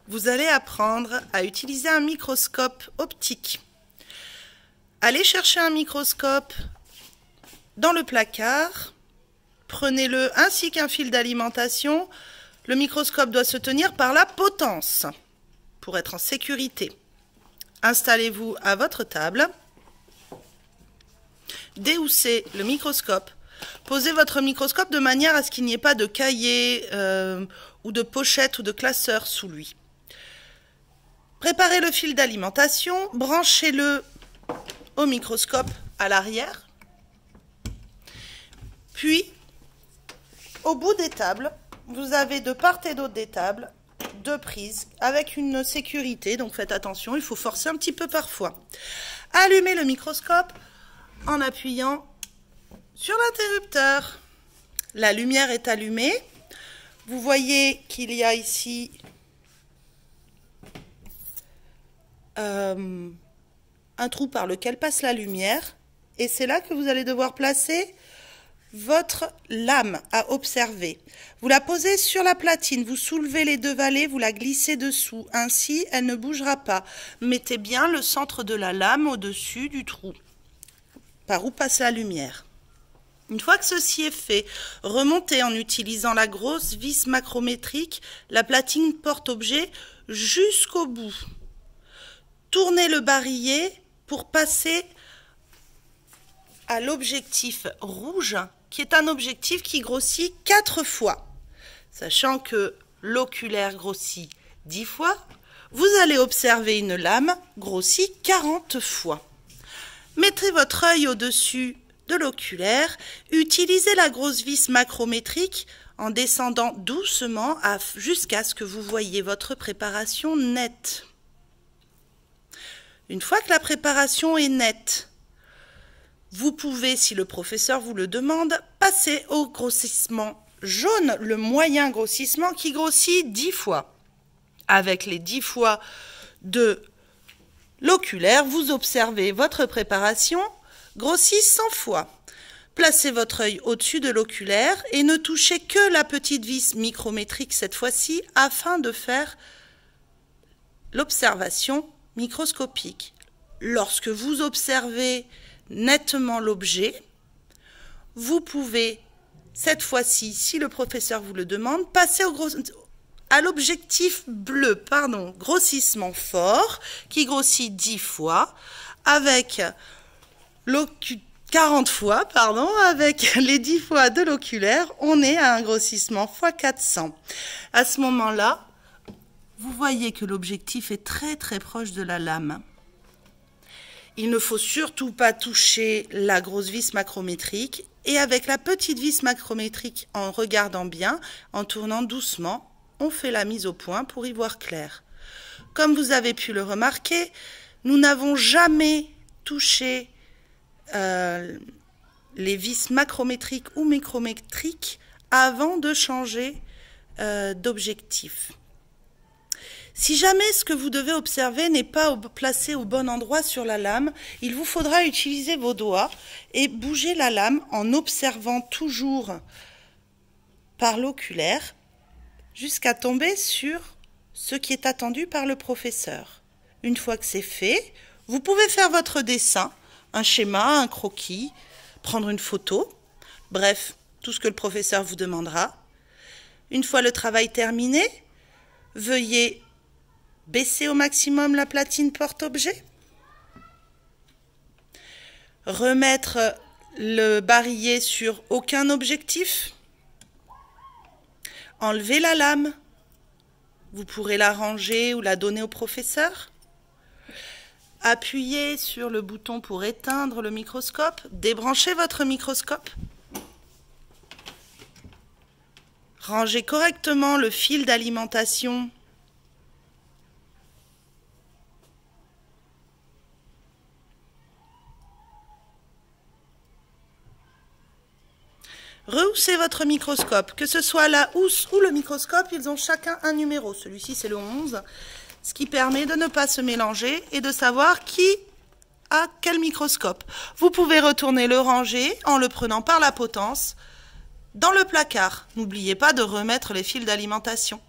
vous allez apprendre à utiliser un microscope optique. Allez chercher un microscope dans le placard, prenez-le ainsi qu'un fil d'alimentation. Le microscope doit se tenir par la potence pour être en sécurité. Installez-vous à votre table, déhoussez le microscope. Posez votre microscope de manière à ce qu'il n'y ait pas de cahier ou de pochette ou de classeur sous lui. Préparez le fil d'alimentation, branchez-le au microscope à l'arrière. Puis, au bout des tables, vous avez de part et d'autre des tables, deux prises avec une sécurité. Donc faites attention, il faut forcer un petit peu parfois. Allumez le microscope en appuyant sur l'interrupteur. La lumière est allumée. Vous voyez qu'il y a ici un trou par lequel passe la lumière. Et c'est là que vous allez devoir placer votre lame à observer. Vous la posez sur la platine, vous soulevez les deux vallées, vous la glissez dessous. Ainsi, elle ne bougera pas. Mettez bien le centre de la lame au-dessus du trou, par où passe la lumière. Une fois que ceci est fait, remontez en utilisant la grosse vis macrométrique la platine porte-objet jusqu'au bout. Tournez le barillet pour passer à l'objectif rouge, qui est un objectif qui grossit 4 fois. Sachant que l'oculaire grossit 10 fois, vous allez observer une lame grossie 40 fois. Mettez votre œil au-dessus de l'oculaire, utilisez la grosse vis macrométrique en descendant doucement jusqu'à ce que vous voyez votre préparation nette. Une fois que la préparation est nette, vous pouvez, si le professeur vous le demande, passer au grossissement jaune, le moyen grossissement qui grossit 10 fois. Avec les 10 fois de l'oculaire, vous observez votre préparation grossit 100 fois. Placez votre œil au-dessus de l'oculaire et ne touchez que la petite vis micrométrique cette fois-ci afin de faire l'observation microscopique. Lorsque vous observez nettement l'objet, vous pouvez, cette fois-ci, si le professeur vous le demande, passer à l'objectif bleu, grossissement fort, qui grossit 10 fois, avec 40 fois, avec les 10 fois de l'oculaire, on est à un grossissement x 400. À ce moment-là, vous voyez que l'objectif est très très proche de la lame. Il ne faut surtout pas toucher la grosse vis macrométrique et avec la petite vis macrométrique, en regardant bien, en tournant doucement, on fait la mise au point pour y voir clair. Comme vous avez pu le remarquer, nous n'avons jamais touché les vis macrométriques ou micrométriques avant de changer d'objectif. Si jamais ce que vous devez observer n'est pas placé au bon endroit sur la lame, il vous faudra utiliser vos doigts et bouger la lame en observant toujours par l'oculaire jusqu'à tomber sur ce qui est attendu par le professeur. Une fois que c'est fait, vous pouvez faire votre dessin, un schéma, un croquis, prendre une photo, bref, tout ce que le professeur vous demandera. Une fois le travail terminé, veuillez baisser au maximum la platine porte-objet, remettre le barillet sur aucun objectif, enlever la lame, vous pourrez la ranger ou la donner au professeur, appuyez sur le bouton pour éteindre le microscope, débranchez votre microscope, rangez correctement le fil d'alimentation rehoussez votre microscope, que ce soit la housse ou le microscope, ils ont chacun un numéro. Celui-ci, c'est le 11, ce qui permet de ne pas se mélanger et de savoir qui a quel microscope. Vous pouvez retourner le ranger en le prenant par la potence dans le placard. N'oubliez pas de remettre les fils d'alimentation.